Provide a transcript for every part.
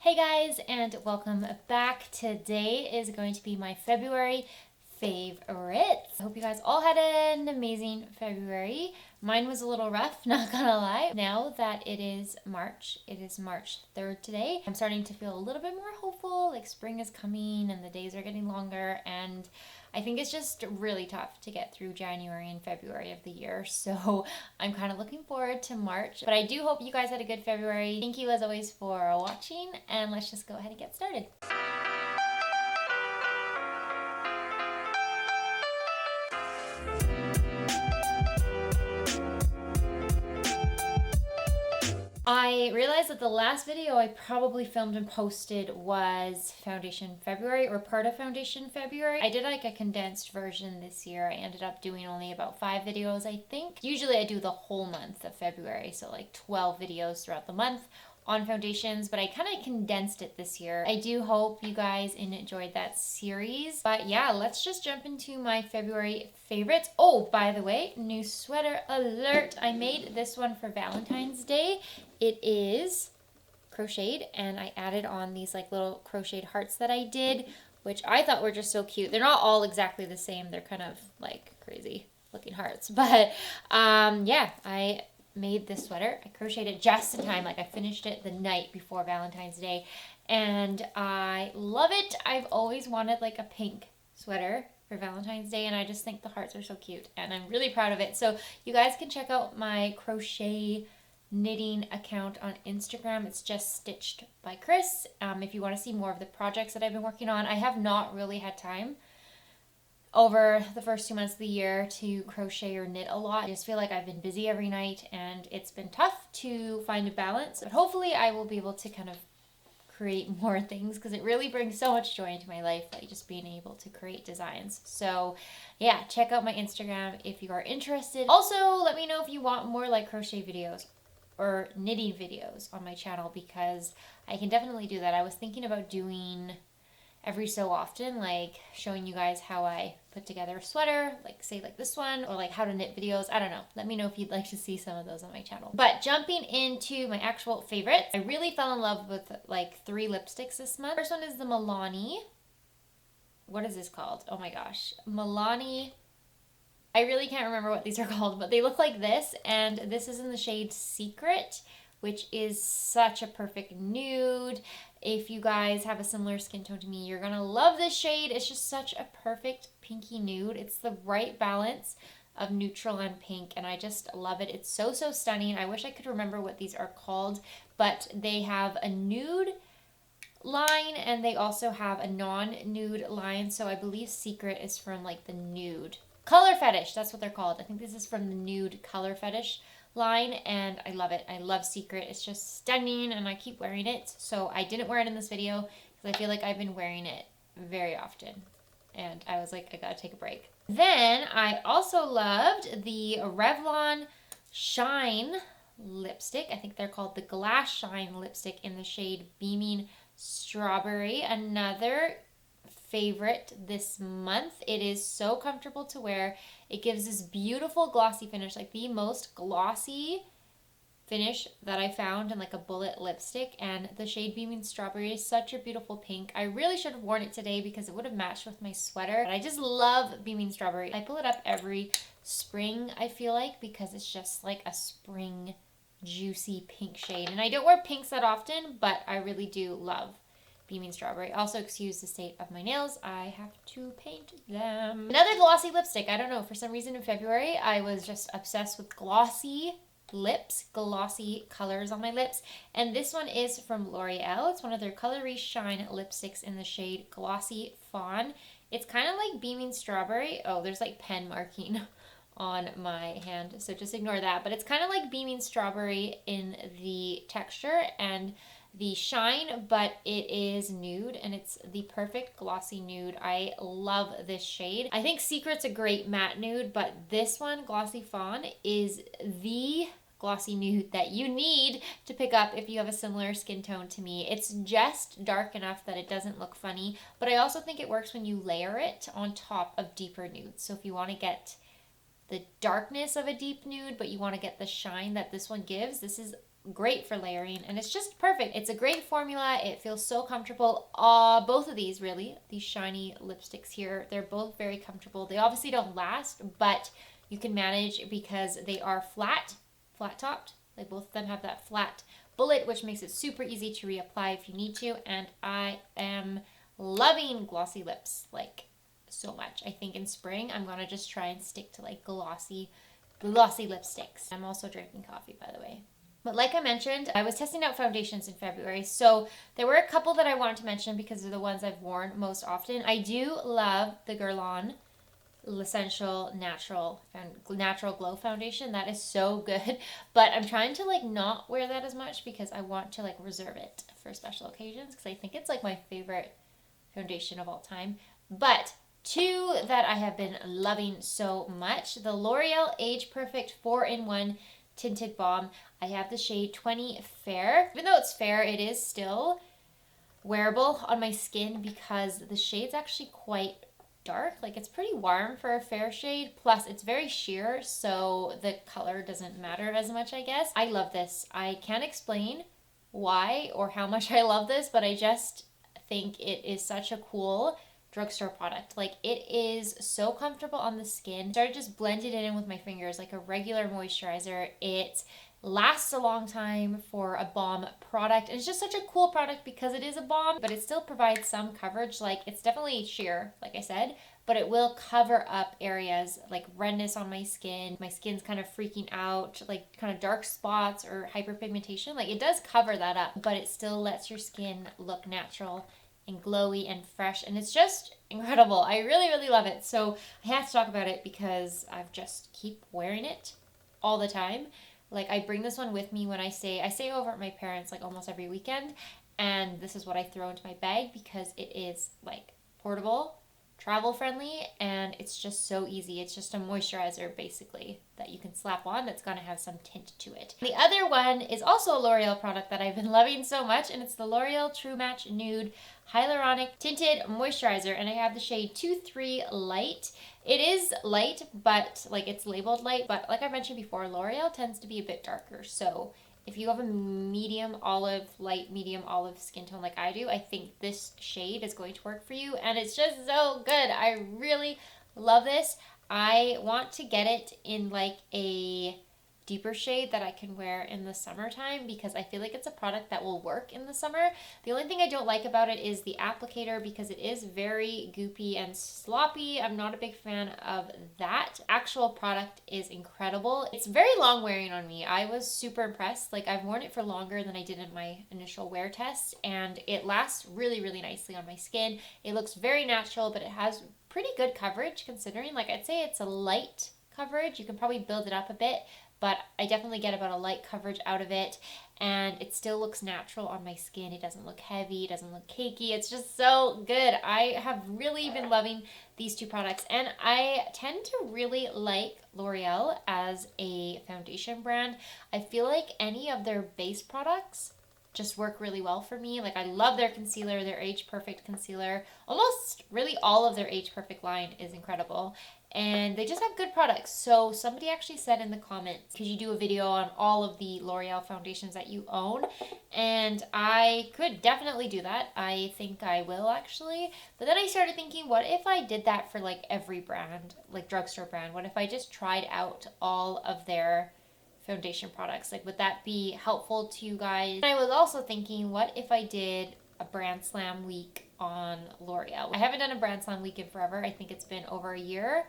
Hey guys, and welcome back. Today is going to be my February favorites. I hope you guys all had an amazing February. Mine was a little rough, not gonna lie. Now that it is March 3rd today, I'm starting to feel a little bit more hopeful, like spring is coming and the days are getting longer, and I think it's just really tough to get through January and February of the year. So I'm kind of looking forward to March. But I do hope you guys had a good February. Thank you as always for watching, and let's just go ahead and get started. I realized that the last video I probably filmed and posted was Foundation February, or part of Foundation February. I did like a condensed version this year. I ended up doing only about 5 videos, I think. Usually I do the whole month of February, so like 12 videos throughout the month on foundations, but I kind of condensed it this year. I do hope you guys enjoyed that series. But yeah, let's just jump into my February favorites. Oh, by the way, new sweater alert. I made this one for Valentine's Day. It is crocheted, and I added on these like little crocheted hearts that I did, which I thought were just so cute. They're not all exactly the same. They're kind of like crazy looking hearts. But yeah, I made this sweater. I crocheted it just in time. Like I finished it the night before Valentine's Day, and I love it. I've always wanted like a pink sweater for Valentine's Day, and I just think the hearts are so cute, and I'm really proud of it. So you guys can check out my crochet knitting account on Instagram. It's just Stitched by Chris. If you want to see more of the projects that I've been working on. I have not really had time over the first 2 months of the year to crochet or knit a lot. I just feel like I've been busy every night, and it's been tough to find a balance. But hopefully I will be able to kind of create more things, because it really brings so much joy into my life, like just being able to create designs. So yeah, check out my Instagram if you are interested. Also, let me know if you want more like crochet videos or knitting videos on my channel, because I can definitely do that. I was thinking about doing every so often, like showing you guys how I put together a sweater, like say like this one, or like how to knit videos. I don't know. Let me know if you'd like to see some of those on my channel. But jumping into my actual favorites, I really fell in love with like 3 lipsticks this month. First one is the Milani. What is this called? Oh my gosh. Milani. I really can't remember what these are called, but they look like this, and this is in the shade Secret, which is such a perfect nude. If you guys have a similar skin tone to me, you're gonna love this shade. It's just such a perfect pinky nude. It's the right balance of neutral and pink, and I just love it. It's so stunning. I wish I could remember what these are called, but they have a nude line and they also have a non-nude line. So I believe Secret is from like the nude. Color Fetish, that's what they're called. I think this is from the nude Color Fetish line, and I love it. I love Secret. It's just stunning, and I keep wearing it. So I didn't wear it in this video because I feel like I've been wearing it very often, and I was like, I gotta take a break. Then I also loved the Revlon Shine lipstick. I think they're called the Glass Shine lipstick in the shade Beaming Strawberry. Another favorite this month. It is so comfortable to wear. It gives this beautiful glossy finish, like the most glossy finish that I found in like a bullet lipstick, and the shade Beaming Strawberry is such a beautiful pink. I really should have worn it today because it would have matched with my sweater, but I just love Beaming Strawberry. I pull it up every spring, I feel like, because it's just like a spring juicy pink shade, and I don't wear pinks that often, but I really do love Beaming Strawberry. Also, excuse the state of my nails. I have to paint them. Another glossy lipstick. I don't know. For some reason in February, I was just obsessed with glossy lips, glossy colors on my lips. And this one is from L'Oreal. It's one of their Color Riche Shine lipsticks in the shade Glossy Fawn. It's kind of like Beaming Strawberry. Oh, there's like pen marking on my hand, so just ignore that. But it's kind of like Beaming Strawberry in the texture and the shine, but it is nude, and it's the perfect glossy nude. I love this shade. I think Secret's a great matte nude, but this one, Glossy Fawn, is the glossy nude that you need to pick up if you have a similar skin tone to me. It's just dark enough that it doesn't look funny, but I also think it works when you layer it on top of deeper nudes. So if you want to get the darkness of a deep nude, but you want to get the shine that this one gives, this is great for layering, and it's just perfect. It's a great formula. It feels so comfortable. Both of these, really, these shiny lipsticks here, they're both very comfortable. They obviously don't last, but you can manage because they are flat topped. Like, both of them have that flat bullet, which makes it super easy to reapply if you need to. And I am loving glossy lips, like, so much. I think in spring I'm gonna just try and stick to like glossy lipsticks. I'm also drinking coffee, by the way. But like I mentioned, I was testing out foundations in February, so there were a couple that I wanted to mention because they're the ones I've worn most often. I do love the Guerlain L'Essential Natural Glow Foundation. That is so good, but I'm trying to like not wear that as much because I want to like reserve it for special occasions because I think it's like my favorite foundation of all time. But two that I have been loving so much, the L'Oreal Age Perfect 4-in-1 Tinted Balm. I have the shade 20 Fair. Even though it's fair, it is still wearable on my skin because the shade's actually quite dark. Like, it's pretty warm for a fair shade, plus it's very sheer, so the color doesn't matter as much, I guess. I love this. I can't explain why or how much I love this, but I just think it is such a cool drugstore product. Like, it is so comfortable on the skin. Started just blended it in with my fingers like a regular moisturizer. It lasts a long time for a balm product, and it's just such a cool product because it is a balm, but it still provides some coverage. Like, it's definitely sheer, like I said, but it will cover up areas like redness on my skin. My skin's kind of freaking out, like kind of dark spots or hyperpigmentation. Like, it does cover that up, but it still lets your skin look natural and glowy and fresh, and it's just incredible. I really love it. So I have to talk about it because I've just keep wearing it all the time. Like, I bring this one with me when I stay over at my parents like almost every weekend, and this is what I throw into my bag because it is like portable, travel friendly, and it's just so easy. It's just a moisturizer basically that you can slap on that's gonna have some tint to it. The other one is also a L'Oreal product that I've been loving so much, and it's the L'Oreal True Match Nude Hyaluronic Tinted Moisturizer, and I have the shade 2-3 Light. It is light, but like, it's labeled light, but like I mentioned before, L'Oreal tends to be a bit darker, so if you have a medium olive skin tone like I do, I think this shade is going to work for you, and it's just so good. I really love this. I want to get it in like a deeper shade that I can wear in the summertime because I feel like it's a product that will work in the summer. The only thing I don't like about it is the applicator because it is very goopy and sloppy. I'm not a big fan of that. Actual product is incredible. It's very long wearing on me. I was super impressed. Like, I've worn it for longer than I did in my initial wear test, and it lasts really nicely on my skin. It looks very natural, but it has pretty good coverage considering. Like, I'd say it's a light coverage. You can probably build it up a bit, but I definitely get about a light coverage out of it, and it still looks natural on my skin. It doesn't look heavy, it doesn't look cakey. It's just so good. I have really been loving these two products, and I tend to really like L'Oreal as a foundation brand. I feel like any of their base products just work really well for me. Like, I love their concealer, their Age Perfect concealer. Almost really all of their Age Perfect line is incredible. And they just have good products. So somebody actually said in the comments, could you do a video on all of the L'Oreal foundations that you own? And I could definitely do that. I think I will actually. But then I started thinking, what if I did that for like every brand, like drugstore brand? What if I just tried out all of their foundation products? Like, would that be helpful to you guys? And I was also thinking, what if I did a brand slam week on L'Oreal? I haven't done a brand slam week in forever. I think it's been over a year.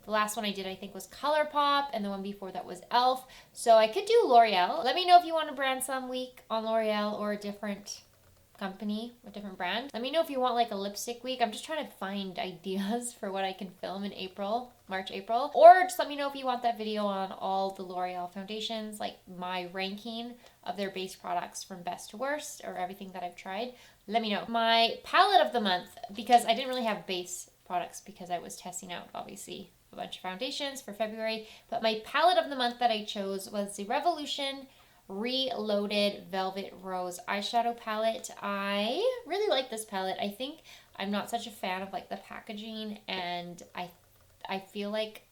The last one I did, I think, was ColourPop, and the one before that was e.l.f. So I could do L'Oreal. Let me know if you want a brand slam week on L'Oreal or a different company or different brand. Let me know if you want like a lipstick week. I'm just trying to find ideas for what I can film in March, April. Or just let me know if you want that video on all the L'Oreal foundations, like my ranking of their base products from best to worst, or everything that I've tried. Let me know. My palette of the month, because I didn't really have base products because I was testing out, obviously, a bunch of foundations for February, but my palette of the month that I chose was the Revolution Reloaded Velvet Rose eyeshadow palette. I really like this palette. I think I'm not such a fan of like the packaging, and I feel like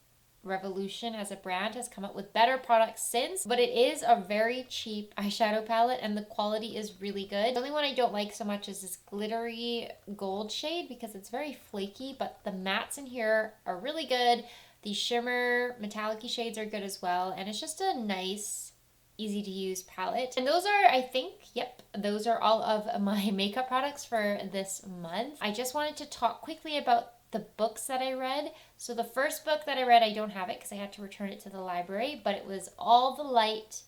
Revolution as a brand has come up with better products since, but it is a very cheap eyeshadow palette and the quality is really good. The only one I don't like so much is this glittery gold shade because it's very flaky, but the mattes in here are really good. The shimmer metallic-y shades are good as well, and it's just a nice, easy to use palette. And those are, I think, yep, those are all of my makeup products for this month. I just wanted to talk quickly about the books that I read. So the first book that I read, I don't have it because I had to return it to the library, but it was All the Light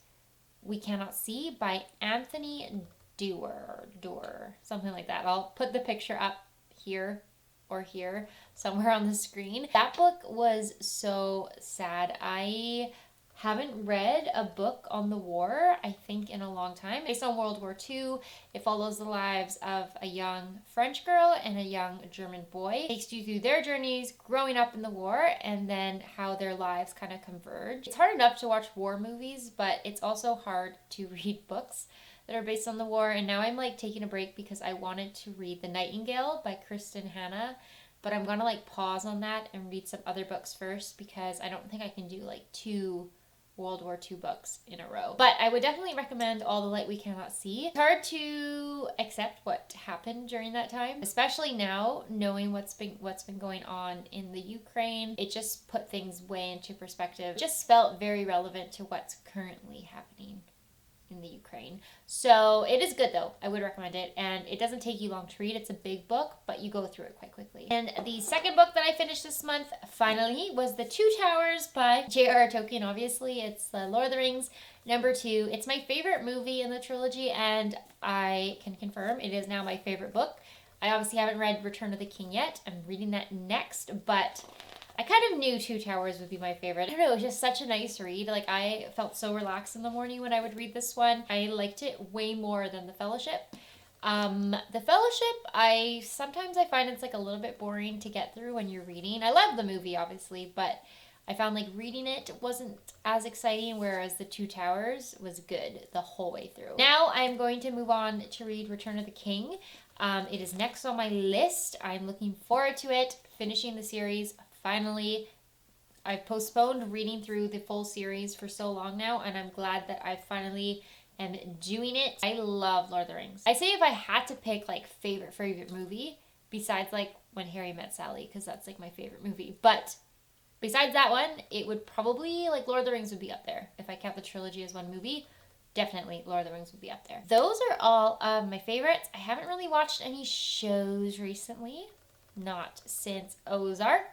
We Cannot See by Anthony Doerr, something like that. I'll put the picture up here or here somewhere on the screen. That book was so sad. I haven't read a book on the war, I think, in a long time. Based on World War II, it follows the lives of a young French girl and a young German boy. It takes you through their journeys growing up in the war and then how their lives kind of converge. It's hard enough to watch war movies, but it's also hard to read books that are based on the war. And now I'm like taking a break because I wanted to read The Nightingale by Kristen Hanna, but I'm gonna like pause on that and read some other books first because I don't think I can do like 2 World War II books in a row. But I would definitely recommend All the Light We Cannot See. It's hard to accept what happened during that time, especially now knowing what's been going on in the Ukraine. It just put things way into perspective. It just felt very relevant to what's currently happening in the Ukraine. So it is good though. I would recommend it, and it doesn't take you long to read. It's a big book, but you go through it quite quickly. And the second book that I finished this month finally was The Two Towers by J.R.R. Tolkien. Obviously, it's the Lord of the Rings #2. It's my favorite movie in the trilogy, and I can confirm it is now my favorite book. I obviously haven't read Return of the King yet. I'm reading that next, but I kind of knew Two Towers would be my favorite. I don't know, it was just such a nice read. Like, I felt so relaxed in the morning when I would read this one. I liked it way more than The Fellowship. The Fellowship, sometimes I find it's like a little bit boring to get through when you're reading. I love the movie, obviously, but I found like reading it wasn't as exciting, whereas The Two Towers was good the whole way through. Now I'm going to move on to read Return of the King. It is next on my list. I'm looking forward to it, finishing the series. Finally, I've postponed reading through the full series for so long now, and I'm glad that I finally am doing it. I love Lord of the Rings. I say if I had to pick like favorite movie, besides like When Harry Met Sally, because that's like my favorite movie, but besides that one, it would probably, like, Lord of the Rings would be up there. If I count the trilogy as one movie, definitely Lord of the Rings would be up there. Those are all of my favorites. I haven't really watched any shows recently, not since Ozark,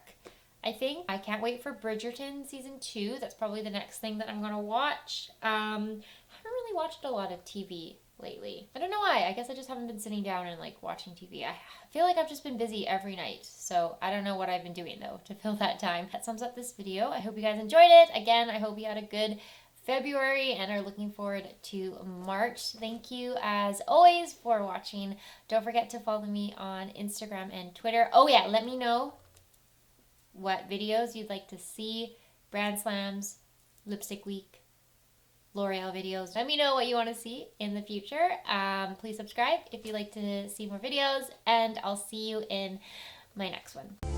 I think. I can't wait for Bridgerton season 2. That's probably the next thing that I'm gonna watch. I haven't really watched a lot of TV lately. I don't know why. I guess I just haven't been sitting down and like watching TV. I feel like I've just been busy every night. So I don't know what I've been doing though to fill that time. That sums up this video. I hope you guys enjoyed it. Again, I hope you had a good February and are looking forward to March. Thank you as always for watching. Don't forget to follow me on Instagram and Twitter. Oh yeah, let me know what videos you'd like to see. Brand slams, lipstick week, L'Oreal videos. Let me know what you want to see in the future. Please subscribe if you'd like to see more videos, and I'll see you in my next one.